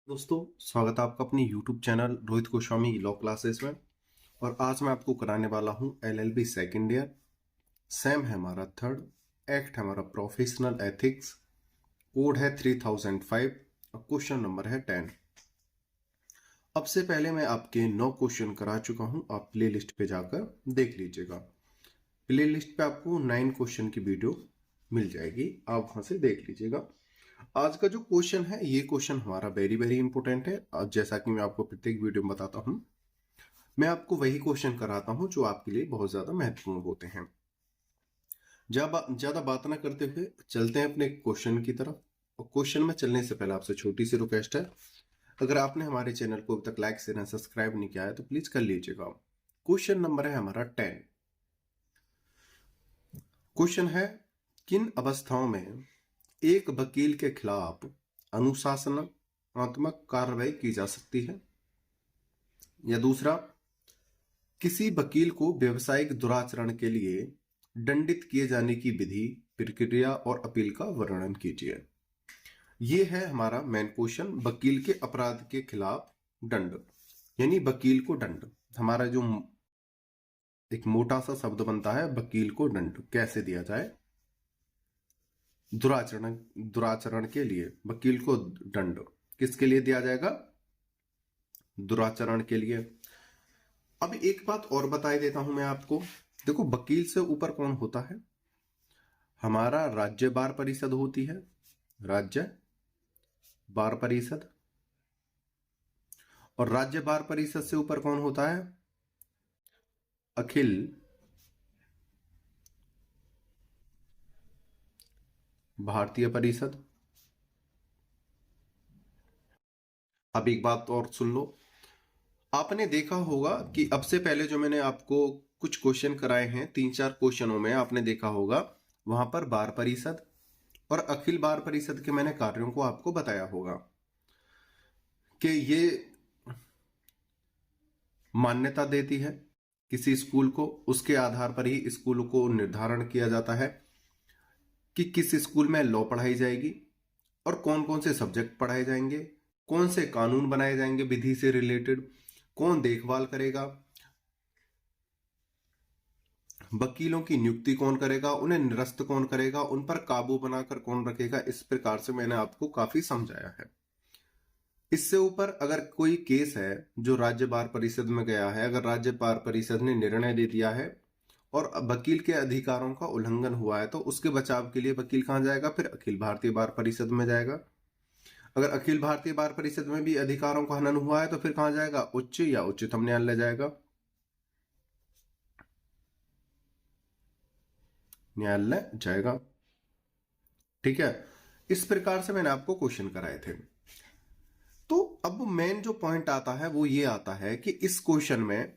दोस्तों, स्वागत है आपका अपनी YouTube channel Rohit Goswami law classes में। और आज मैं आपको कराने वाला हूं LLB सेकेंड ईयर। सेम है हमारा थर्ड, एक्ट है हमारा प्रोफेशनल एथिक्स, कोड है 3005 और क्वेश्चन नंबर है 10। अब से पहले मैं आपके 9 क्वेश्चन करा चुका हूं, आप प्ले लिस्ट पे जाकर देख लीजिएगा। प्ले लिस्ट पे आपको 9 क्वेश्चन की वीडियो मिल जाएगी, आप वहां से देख लीजिएगा। आज का जो क्वेश्चन है, ये क्वेश्चन हमारा वेरी वेरी इंपॉर्टेंट है। अब जैसा कि मैं आपको प्रत्येक वीडियो में बताता हूं, मैं आपको वही क्वेश्चन कराता हूं जो आपके लिए बहुत ज्यादा महत्वपूर्ण होते हैं। ज्यादा बात ना करते हुए चलते हैं अपने क्वेश्चन की तरफ। और क्वेश्चन में चलने से पहले आपसे छोटी सी रिक्वेस्ट है, अगर आपने हमारे चैनल को अभी तक लाइक शेयर सब्सक्राइब नहीं किया है तो प्लीज कर लीजिएगा। क्वेश्चन नंबर है हमारा 10। क्वेश्चन है, किन अवस्थाओं में एक वकील के खिलाफ अनुशासनात्मक कार्रवाई की जा सकती है? या दूसरा, किसी वकील को व्यावसायिक दुराचरण के लिए दंडित किए जाने की विधि, प्रक्रिया और अपील का वर्णन कीजिए। यह है हमारा मेन क्वेश्चन, वकील के अपराध के खिलाफ दंड, यानी वकील को दंड। हमारा जो एक मोटा सा शब्द बनता है, वकील को दंड कैसे दिया जाए। दुराचरण के लिए वकील को दंड किसके लिए दिया जाएगा? दुराचरण के लिए। अब एक बात और बता देता हूं मैं आपको। देखो, वकील से ऊपर कौन होता है? हमारा राज्य बार परिषद होती है, राज्य बार परिषद। और राज्य बार परिषद से ऊपर कौन होता है? अखिल भारतीय परिषद। अब एक बात और सुन लो, आपने देखा होगा कि अब से पहले जो मैंने आपको कुछ क्वेश्चन कराए हैं, 3-4 क्वेश्चनों में आपने देखा होगा वहां पर बार परिषद और अखिल बार परिषद के मैंने कार्यों को आपको बताया होगा कि ये मान्यता देती है किसी स्कूल को, उसके आधार पर ही स्कूल को निर्धारण किया जाता है कि किस स्कूल में लॉ पढ़ाई जाएगी और कौन कौन से सब्जेक्ट पढ़ाए जाएंगे, कौन से कानून बनाए जाएंगे विधि से रिलेटेड, कौन देखभाल करेगा, वकीलों की नियुक्ति कौन करेगा, उन्हें निरस्त कौन करेगा, उन पर काबू बनाकर कौन रखेगा। इस प्रकार से मैंने आपको काफी समझाया है। इससे ऊपर अगर कोई केस है जो राज्य बार परिषद में गया है, अगर राज्य बार परिषद ने निर्णय दे दिया है और वकील के अधिकारों का उल्लंघन हुआ है, तो उसके बचाव के लिए वकील कहां जाएगा? फिर अखिल भारतीय बार परिषद में जाएगा। अगर अखिल भारतीय बार परिषद में भी अधिकारों का हनन हुआ है तो फिर कहां जाएगा? उच्च या उच्चतम न्यायालय जाएगा, न्यायालय जाएगा। ठीक है, इस प्रकार से मैंने आपको क्वेश्चन कराए थे। तो अब मेन जो पॉइंट आता है वो ये आता है कि इस क्वेश्चन में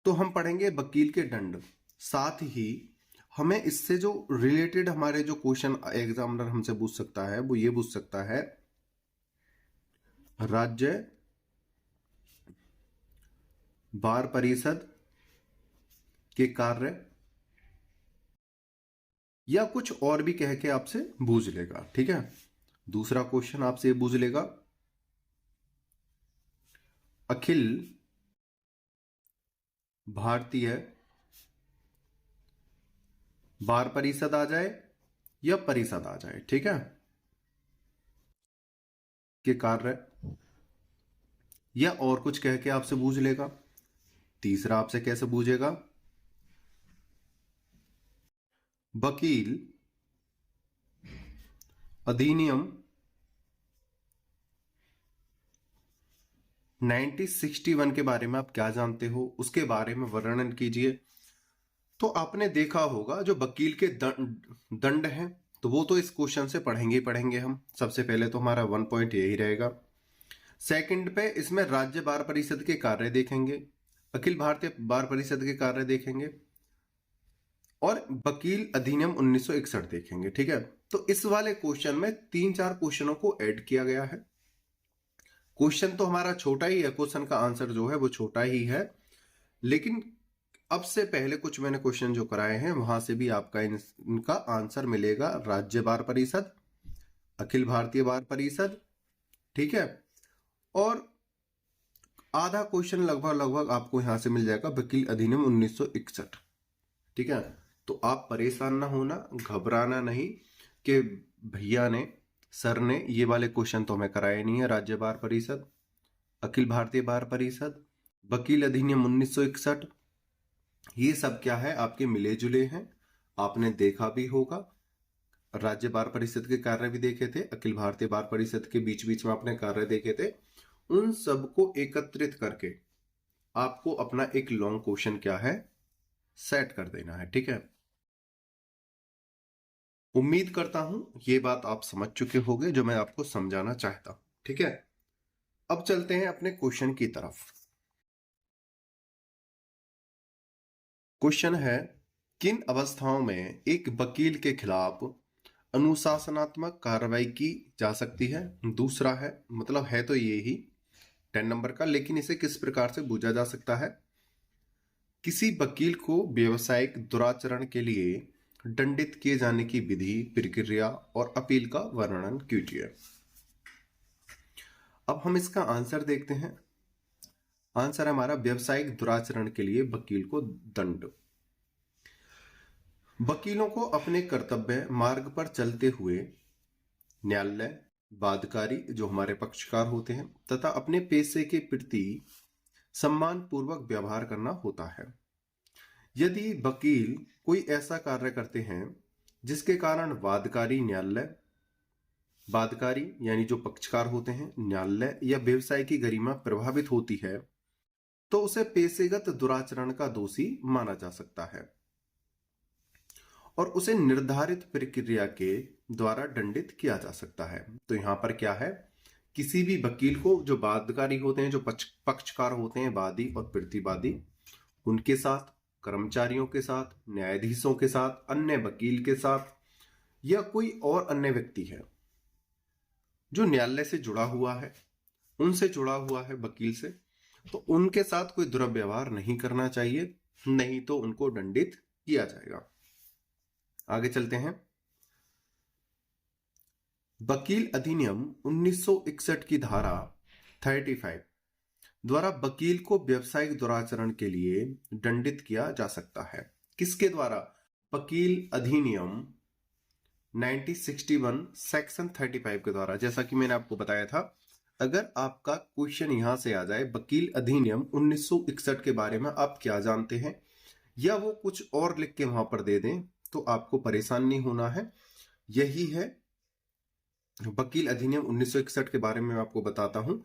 तो हम पढ़ेंगे वकील के दंड, साथ ही हमें इससे जो रिलेटेड हमारे जो क्वेश्चन एग्जामिनर हमसे पूछ सकता है वो ये पूछ सकता है, राज्य बार परिषद के कार्य, या कुछ और भी कह के आपसे पूछ लेगा। ठीक है, दूसरा क्वेश्चन आपसे पूछ लेगा, अखिल भारतीय बार परिषद आ जाए या परिषद आ जाए, ठीक है, के कार्य, या और कुछ कह के आपसे पूछ लेगा। तीसरा आपसे कैसे पूछेगा, वकील अधिनियम 1961 के बारे में आप क्या जानते हो, उसके बारे में वर्णन कीजिए। तो आपने देखा होगा जो वकील के दंड हैं, तो वो तो इस क्वेश्चन से पढ़ेंगे ही पढ़ेंगे हम। सबसे पहले तो हमारा 1 पॉइंट यही रहेगा। सेकंड पे इसमें राज्य बार परिषद के कार्य देखेंगे, अखिल भारतीय बार परिषद के कार्य देखेंगे और वकील अधिनियम 1961 देखेंगे। ठीक है, तो इस वाले क्वेश्चन में 3-4 क्वेश्चनों को ऐड किया गया है। क्वेश्चन तो हमारा छोटा ही है, क्वेश्चन का आंसर जो है वो छोटा ही है, लेकिन अब से पहले कुछ मैंने क्वेश्चन जो कराए हैं वहां से भी आपका इनका आंसर मिलेगा। राज्य बार परिषद, अखिल भारतीय बार परिषद ठीक है। और आधा क्वेश्चन लगभग आपको यहां से मिल जाएगा वकील अधिनियम 1961। ठीक है, तो आप परेशान ना होना, घबराना नहीं कि भैया ने, सर ने ये वाले क्वेश्चन तो हमें कराए नहीं है। राज्य बार परिषद, अखिल भारतीय बार परिषद, वकील अधिनियम 1961, ये सब क्या है, आपके मिले जुले हैं, आपने देखा भी होगा। राज्य बार परिषद के कार्य भी देखे थे, अखिल भारतीय बार परिषद के बीच बीच में आपने कार्य देखे थे। उन सबको एकत्रित करके आपको अपना एक लॉन्ग क्वेश्चन क्या है, सेट कर देना है। ठीक है, उम्मीद करता हूं ये बात आप समझ चुके होंगे जो मैं आपको समझाना चाहता हूं। ठीक है, अब चलते हैं अपने क्वेश्चन की तरफ। क्वेश्चन है, किन अवस्थाओं में एक वकील के खिलाफ अनुशासनात्मक कार्रवाई की जा सकती है? दूसरा है, मतलब है तो ये ही 10 नंबर का, लेकिन इसे किस प्रकार से बूझा जा सकता है? किसी वकील को व्यवसायिक दुराचरण के लिए दंडित किए जाने की विधि, प्रक्रिया और अपील का वर्णन कीजिए। अब हम इसका आंसर देखते हैं। आंसर हमारा, व्यवसायिक दुराचरण के लिए वकील को दंड। वकीलों को अपने कर्तव्य मार्ग पर चलते हुए न्यायालय, वादकारी जो हमारे पक्षकार होते हैं, तथा अपने पेशे के प्रति सम्मान पूर्वक व्यवहार करना होता है। यदि वकील कोई ऐसा कार्य करते हैं जिसके कारण वादकारी न्यायालय, वादकारी यानी जो पक्षकार होते हैं, न्यायालय या व्यवसाय की गरिमा प्रभावित होती है, तो उसे पेशेगत दुराचरण का दोषी माना जा सकता है और उसे निर्धारित प्रक्रिया के द्वारा दंडित किया जा सकता है। तो यहां पर क्या है, किसी भी वकील को, जो वादकारी होते हैं, जो पक्षकार होते हैं, वादी और प्रतिवादी, उनके साथ, कर्मचारियों के साथ, न्यायाधीशों के साथ, अन्य वकील के साथ, या कोई और अन्य व्यक्ति है जो न्यायालय से जुड़ा हुआ है, उनसे जुड़ा हुआ है वकील से, तो उनके साथ कोई दुर्व्यवहार नहीं करना चाहिए, नहीं तो उनको दंडित किया जाएगा। आगे चलते हैं। वकील अधिनियम 1961 की धारा 35 द्वारा वकील को व्यावसायिक दुराचरण के लिए दंडित किया जा सकता है। किसके द्वारा? वकील अधिनियम 1961 सेक्शन 35 के द्वारा। जैसा कि मैंने आपको बताया था, अगर आपका क्वेश्चन यहां से आ जाए, वकील अधिनियम 1961 के बारे में आप क्या जानते हैं, या वो कुछ और लिख के वहां पर दे दें, तो आपको परेशान नहीं होना है। यही है वकील अधिनियम 1961 के बारे में मैं आपको बताता हूं।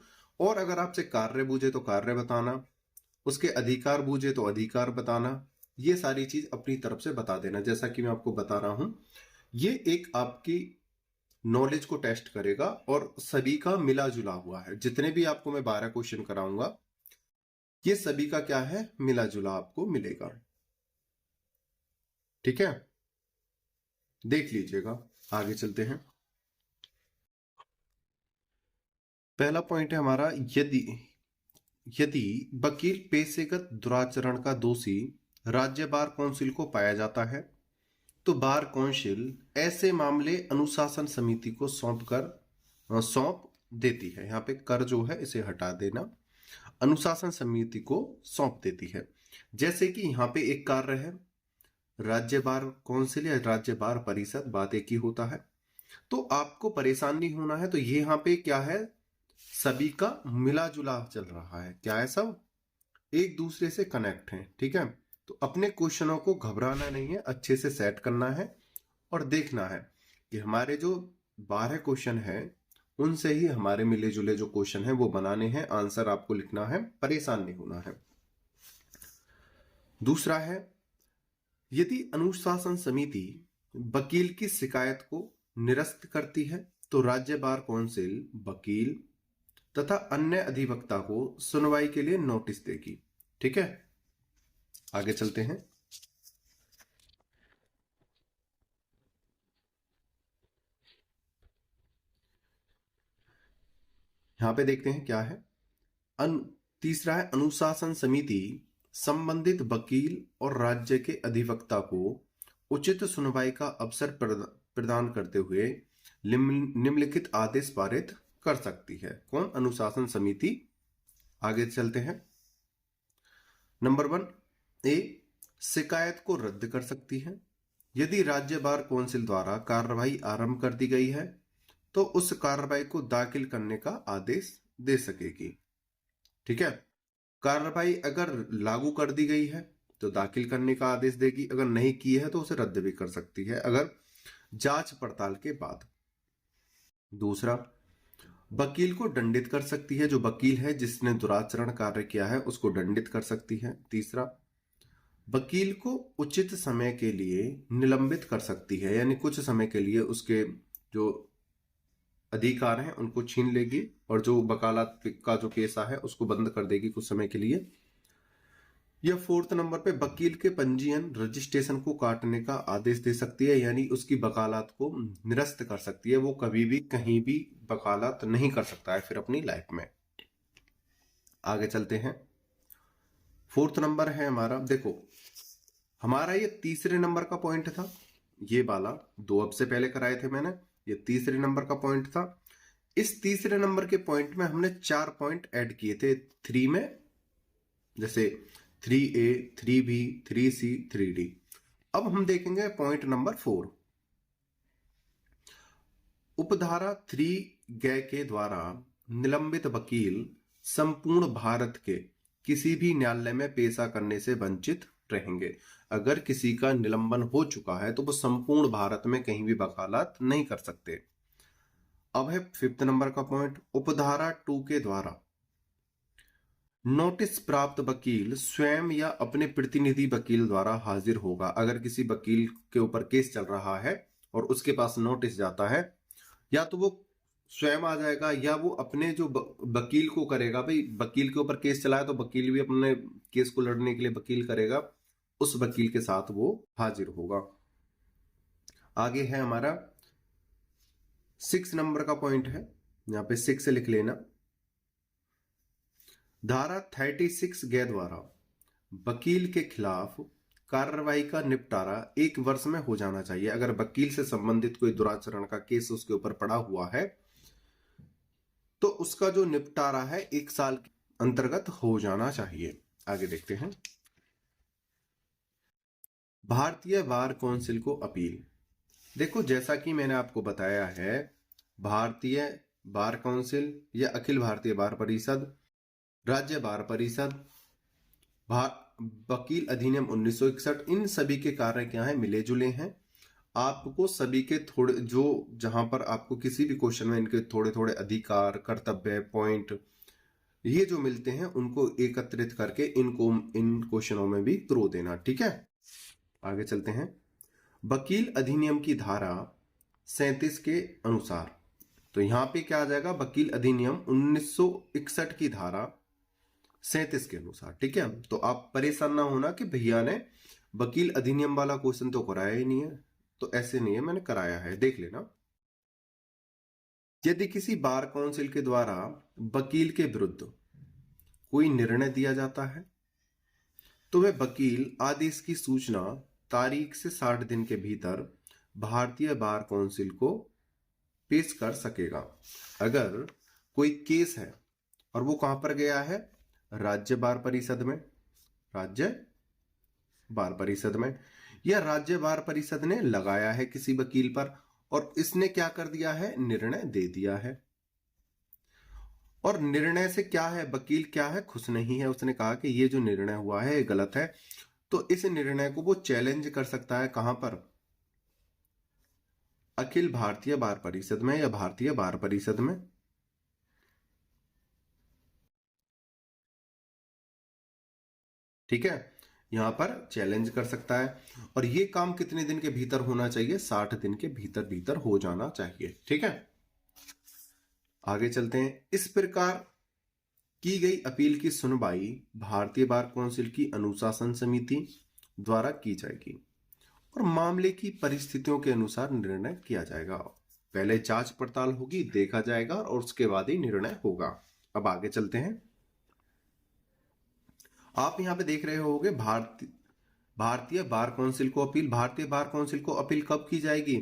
और अगर आपसे कार्य बूझे तो कार्य बताना, उसके अधिकार बूझे तो अधिकार बताना, ये सारी चीज अपनी तरफ से बता देना। जैसा कि मैं आपको बता रहा हूं, ये एक आपकी नॉलेज को टेस्ट करेगा और सभी का मिला जुला हुआ है। जितने भी आपको मैं 12 क्वेश्चन कराऊंगा, ये सभी का क्या है, मिला जुला आपको मिलेगा। ठीक है, देख लीजिएगा। आगे चलते हैं। पहला पॉइंट है हमारा, यदि यदि वकील पेशेगत दुराचरण का दोषी राज्य बार काउंसिल को पाया जाता है, तो बार काउंसिल ऐसे मामले अनुशासन समिति को सौंप देती है। यहाँ पे कर जो है इसे हटा देना, अनुशासन समिति को सौंप देती है। जैसे कि यहाँ पे एक कार्य है, राज्य बार काउंसिल या राज्य बार परिषद, बात एक ही होता है, तो आपको परेशान नहीं होना है। तो ये यहाँ पे क्या है, सभी का मिला जुला चल रहा है। क्या है, सब एक दूसरे से कनेक्ट है। ठीक है, तो अपने क्वेश्चनों को घबराना नहीं है, अच्छे से सेट करना है और देखना है कि हमारे जो 12 क्वेश्चन है उनसे ही हमारे मिले जुले जो क्वेश्चन है वो बनाने हैं, आंसर आपको लिखना है, परेशान नहीं होना है। दूसरा है, यदि अनुशासन समिति वकील की शिकायत को निरस्त करती है, तो राज्य बार काउंसिल वकील तथा अन्य अधिवक्ता को सुनवाई के लिए नोटिस देगी। ठीक है, आगे चलते हैं। यहां पे देखते हैं क्या है। तीसरा है, अनुशासन समिति संबंधित वकील और राज्य के अधिवक्ता को उचित सुनवाई का अवसर प्रदान करते हुए निम्नलिखित आदेश पारित कर सकती है। कौन? अनुशासन समिति। आगे चलते हैं। नंबर 1 ए, शिकायत को रद्द कर सकती है। यदि राज्य बार कौंसिल द्वारा कार्रवाई आरंभ कर दी गई है तो उस कार्रवाई को दाखिल करने का आदेश दे सकेगी। ठीक है, कार्रवाई अगर लागू कर दी गई है तो दाखिल करने का आदेश देगी, अगर नहीं की है तो उसे रद्द भी कर सकती है अगर जांच पड़ताल के बाद। दूसरा, वकील को दंडित कर सकती है। जो वकील है जिसने दुराचरण कार्य किया है उसको दंडित कर सकती है। तीसरा, वकील को उचित समय के लिए निलंबित कर सकती है, यानी कुछ समय के लिए उसके जो अधिकार हैं उनको छीन लेगी और जो वकालत का जो केसा है उसको बंद कर देगी कुछ समय के लिए। यह 4th नंबर पे वकील के पंजीयन रजिस्ट्रेशन को काटने का आदेश दे सकती है, यानी उसकी वकालत को निरस्त कर सकती है। वो कभी भी कहीं भी वकालत नहीं कर सकता है फिर अपनी लाइफ में। आगे चलते हैं। 4th नंबर है हमारा, देखो हमारा ये तीसरे नंबर का पॉइंट था, ये वाला 2 अब से पहले कराए थे मैंने, ये तीसरे नंबर का पॉइंट था। इस तीसरे नंबर के पॉइंट में हमने 4 पॉइंट ऐड किए थे 3 में, जैसे 3A, 3B, 3C, 3D। अब हम देखेंगे पॉइंट नंबर 4। उपधारा 3 ग के द्वारा निलंबित वकील संपूर्ण भारत के किसी भी न्यायालय में पेशा करने से वंचित रहेंगे। अगर किसी का निलंबन हो चुका है तो वो संपूर्ण भारत में कहीं भी वकालत नहीं कर सकते। अब है 5th नंबर का पॉइंट। उपधारा 2 के द्वारा नोटिस प्राप्त वकील स्वयं या अपने प्रतिनिधि वकील द्वारा हाजिर होगा। अगर किसी वकील के ऊपर केस चल रहा है और उसके पास नोटिस जाता है, या तो वो स्वयं आ जाएगा या वो अपने जो वकील को करेगा। भाई वकील के ऊपर केस चला है तो वकील भी अपने केस को लड़ने के लिए वकील करेगा, उस वकील के साथ वो हाजिर होगा। आगे है हमारा 6 नंबर का पॉइंट है, यहां पे 6 लिख लेना। धारा 36 के द्वारा वकील के खिलाफ कार्रवाई का निपटारा 1 वर्ष में हो जाना चाहिए। अगर वकील से संबंधित कोई दुराचरण का केस उसके ऊपर पड़ा हुआ है तो उसका जो निपटारा है 1 साल के अंतर्गत हो जाना चाहिए। आगे देखते हैं। भारतीय बार काउंसिल को अपील। देखो जैसा कि मैंने आपको बताया है, भारतीय बार काउंसिल या अखिल भारतीय बार परिषद, राज्य बार परिषद, वकील अधिनियम 1961, इन सभी के कार्य क्या है, मिले जुले हैं। आपको सभी के थोड़े जो जहां पर आपको किसी भी क्वेश्चन में इनके थोड़े थोड़े अधिकार, कर्तव्य, पॉइंट ये जो मिलते हैं उनको एकत्रित करके इनको इन क्वेश्चनों में भी त्रो देना। ठीक है, आगे चलते हैं। वकील अधिनियम की धारा 37 के अनुसार, तो यहां पे क्या आ जाएगा, वकील अधिनियम 1961 की धारा 37 के अनुसार। ठीक है, तो आप परेशान ना होना कि भैया ने वकील अधिनियम वाला क्वेश्चन तो कराया ही नहीं है, तो ऐसे नहीं है, मैंने कराया है, देख लेना। यदि किसी बार काउंसिल के द्वारा वकील के विरुद्ध कोई निर्णय दिया जाता है तो वह वकील आदेश की सूचना तारीख से 60 दिन के भीतर भारतीय बार काउंसिल को पेश कर सकेगा। अगर कोई केस है और वो कहां पर गया है, राज्य बार परिषद में, राज्य बार परिषद में, या राज्य बार परिषद ने लगाया है किसी वकील पर और इसने क्या कर दिया है, निर्णय दे दिया है। और निर्णय से क्या है, वकील क्या है, खुश नहीं है, उसने कहा कि ये जो निर्णय हुआ है ये गलत है, तो इस निर्णय को वो चैलेंज कर सकता है। कहां पर, अखिल भारतीय बार परिषद में या भारतीय बार परिषद में। ठीक है, यहां पर चैलेंज कर सकता है और ये काम कितने दिन के भीतर होना चाहिए, 60 दिन के भीतर भीतर हो जाना चाहिए। ठीक है, आगे चलते हैं। इस प्रकार की गई अपील की सुनवाई भारतीय बार काउंसिल की अनुशासन समिति द्वारा की जाएगी और मामले की परिस्थितियों के अनुसार निर्णय किया जाएगा। पहले जांच पड़ताल होगी, देखा जाएगा और उसके बाद ही निर्णय होगा। अब आगे चलते हैं। आप यहां पे देख रहे होंगे भारतीय बार काउंसिल को अपील। भारतीय बार काउंसिल को अपील कब की जाएगी,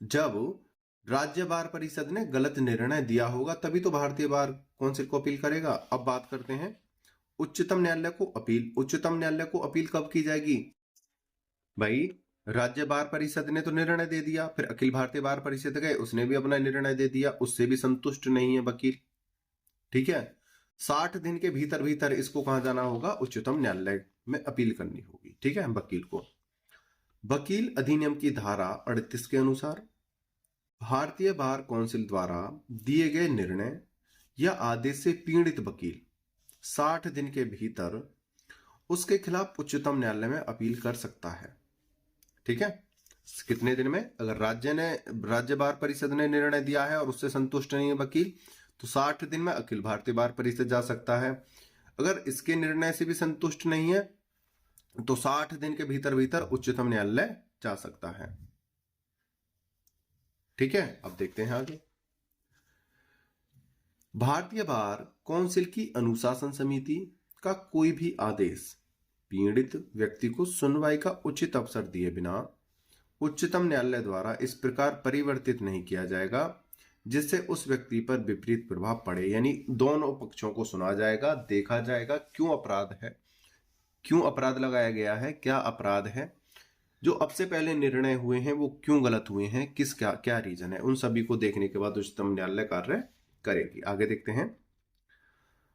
जब राज्य बार परिषद ने गलत निर्णय दिया होगा, तभी तो भारतीय बार काउंसिल को अपील करेगा। अब बात करते हैं उच्चतम न्यायालय को अपील। उच्चतम न्यायालय को अपील कब की जाएगी भाई? राज्य बार परिषद ने तो निर्णय दे दिया, फिर अखिल भारतीय बार परिषद गए, उसने भी अपना निर्णय दे दिया, उससे भी संतुष्ट नहीं है वकील, ठीक है। 60 दिन के भीतर भीतर इसको कहां जाना होगा? उच्चतम न्यायालय में अपील करनी होगी, ठीक है, वकील को। वकील अधिनियम की धारा 38 के अनुसार भारतीय बार काउंसिल द्वारा दिए गए निर्णय या आदेश से पीड़ित वकील 60 दिन के भीतर उसके खिलाफ उच्चतम न्यायालय में अपील कर सकता है, ठीक है। कितने दिन में? अगर राज्य बार परिषद ने निर्णय दिया है और उससे संतुष्ट नहीं है वकील, तो 60 दिन में अखिल भारतीय बार परिषद जा सकता है। अगर इसके निर्णय से भी संतुष्ट नहीं है तो 60 दिन के भीतर भीतर उच्चतम न्यायालय जा सकता है, ठीक है। अब देखते हैं आगे। भारतीय बार काउंसिल की अनुशासन समिति का कोई भी आदेश पीड़ित व्यक्ति को सुनवाई का उचित अवसर दिए बिना उच्चतम न्यायालय द्वारा इस प्रकार परिवर्तित नहीं किया जाएगा जिससे उस व्यक्ति पर विपरीत प्रभाव पड़े। यानी दोनों पक्षों को सुना जाएगा, देखा जाएगा क्यों अपराध है, क्यों अपराध लगाया गया है, क्या अपराध है, जो अब से पहले निर्णय हुए हैं वो क्यों गलत हुए हैं, किस क्या रीजन है, उन सभी को देखने के बाद उच्चतम न्यायालय कार्य करेगी। आगे देखते हैं।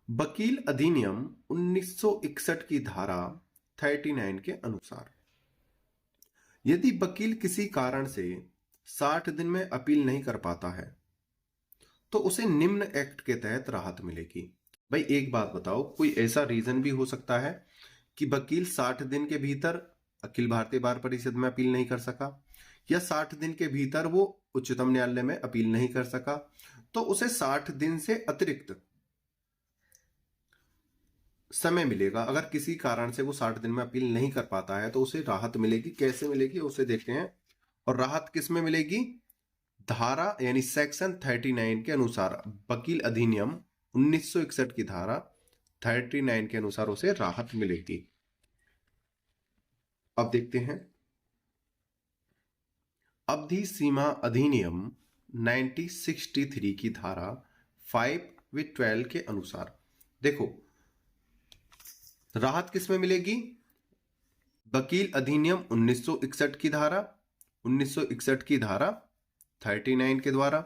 वकील अधिनियम 1961 की धारा 39 के अनुसार यदि वकील किसी कारण से 60 दिन में अपील नहीं कर पाता है तो उसे निम्न एक्ट के तहत राहत मिलेगी। भाई एक बात बताओ, कोई ऐसा रीजन भी हो सकता है कि वकील 60 दिन के भीतर अखिल भारतीय बार परिषद में अपील नहीं कर सका, या 60 दिन के भीतर वो उच्चतम न्यायालय में अपील नहीं कर सका, तो उसे 60 दिन से अतिरिक्त समय मिलेगा। अगर किसी कारण से वो 60 दिन में अपील नहीं कर पाता है तो उसे राहत मिलेगी। कैसे मिलेगी उसे देखते हैं। और राहत किस में मिलेगी? धारा यानी सेक्शन 39 के अनुसार, वकील अधिनियम 1961 की धारा 39 के अनुसार उसे राहत मिलेगी। अब देखते हैं अवधि सीमा अधिनियम 1963 की धारा 5/12 के अनुसार। देखो राहत किस में मिलेगी? वकील अधिनियम 1961 की धारा 39 के द्वारा।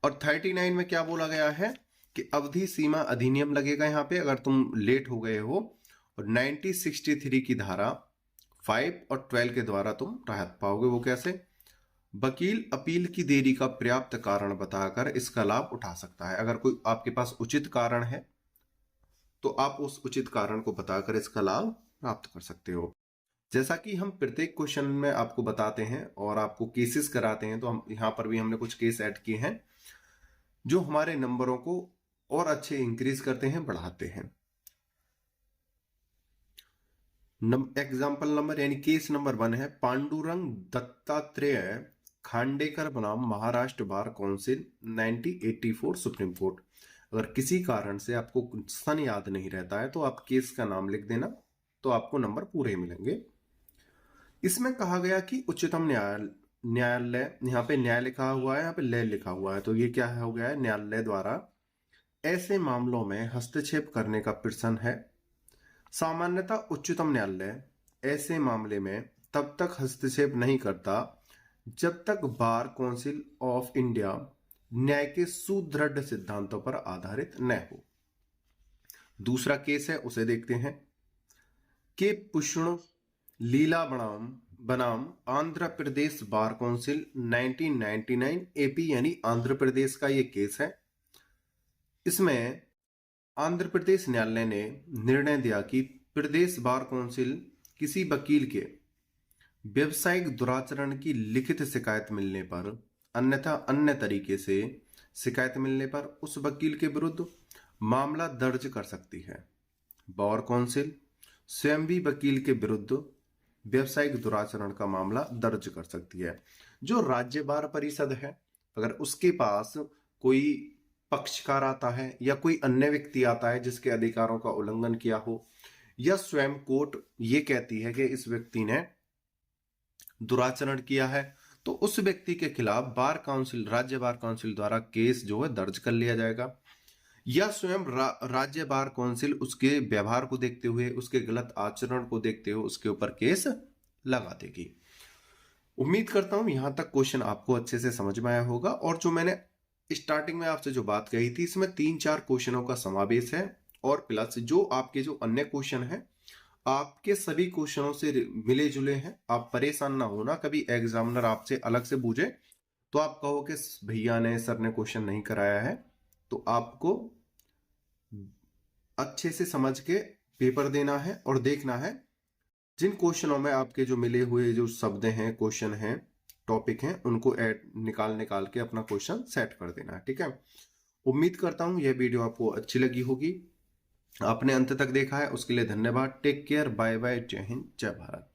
और 39 में क्या बोला गया है कि अवधि सीमा अधिनियम लगेगा यहां पे अगर तुम लेट हो गए हो, और 1963 की धारा 5 और 12 के द्वारा तुम राहत पाओगे। वो कैसे? वकील अपील की देरी का पर्याप्त कारण बताकर इसका लाभ उठा सकता है। अगर कोई आपके पास उचित कारण है तो आप उस उचित कारण को बताकर इसका लाभ प्राप्त कर सकते हो। जैसा कि हम प्रत्येक क्वेश्चन में आपको बताते हैं और आपको केसेस कराते हैं, तो हम यहां पर भी हमने कुछ केस ऐड किए हैं जो हमारे नंबरों को और अच्छे इंक्रीज करते हैं, बढ़ाते हैं। एग्जाम्पल नंबर यानी केस नंबर 1 है पांडुरंग दत्तात्रेय खांडेकर बनाम Maharashtra bar council 1984 supreme court. अगर किसी कारण से आपको सन याद नहीं रहता है तो आप केस का नाम लिख देना, तो आपको नंबर पूरे मिलेंगे। इसमें कहा गया कि उच्चतम न्यायालय, यहाँ पे न्याय लिखा हुआ है, यहाँ पे लय लिखा हुआ है, तो ये क्या हो गया है? न्यायालय द्वारा ऐसे मामलों में हस्तक्षेप करने का प्रश्न है। सामान्यतः उच्चतम न्यायालय ऐसे मामले में तब तक हस्तक्षेप नहीं करता जब तक बार काउंसिल ऑफ इंडिया न्याय के सुदृढ़ सिद्धांतों पर आधारित न हो। दूसरा केस है, उसे देखते हैं। के पुष्ण लीला बनाम Andhra Pradesh bar council 1999 AP यानी आंध्र प्रदेश का ये केस है। इसमें आंध्र प्रदेश न्यायालय ने निर्णय दिया कि प्रदेश बार काउंसिल किसी वकील के व्यवसायिक दुराचरण की लिखित शिकायत मिलने पर, अन्यथा अन्य तरीके से शिकायत मिलने पर उस वकील के विरुद्ध मामला दर्ज कर सकती है। बार काउंसिल स्वयं भी वकील के विरुद्ध व्यवसायिक दुराचरण का मामला दर्ज कर सकती है। जो राज्य बार परिषद है, अगर उसके पास कोई पक्षकार आता है या कोई अन्य व्यक्ति आता है जिसके अधिकारों का उल्लंघन किया हो, या स्वयं कोर्ट ये कहती है कि इस व्यक्ति ने दुराचरण किया है, तो उस व्यक्ति के खिलाफ बार काउंसिल, राज्य बार काउंसिल द्वारा केस जो है दर्ज कर लिया जाएगा, या स्वयं राज्य बार काउंसिल उसके व्यवहार को देखते हुए, उसके गलत आचरण को देखते हुए उसके ऊपर केस लगा देगी। उम्मीद करता हूं यहां तक क्वेश्चन आपको अच्छे से समझ में आया होगा। और जो मैंने स्टार्टिंग में आपसे जो बात कही थी, इसमें 3-4 क्वेश्चनों का समावेश है, और प्लस जो आपके जो अन्य क्वेश्चन हैं आपके सभी क्वेश्चनों से मिले जुले हैं। आप परेशान ना होना, कभी एग्जामिनर आपसे अलग से पूछे तो आप कहो कि भैया ने, सर ने क्वेश्चन नहीं कराया है। तो आपको अच्छे से समझ के पेपर देना है और देखना है जिन क्वेश्चनों में आपके जो मिले हुए जो शब्द हैं, क्वेश्चन हैं, टॉपिक हैं, उनको निकाल के अपना क्वेश्चन सेट कर देना है। ठीक है, उम्मीद करता हूं यह वीडियो आपको अच्छी लगी होगी। आपने अंत तक देखा है उसके लिए धन्यवाद। टेक केयर, बाय बाय, जय हिंद, जय भारत।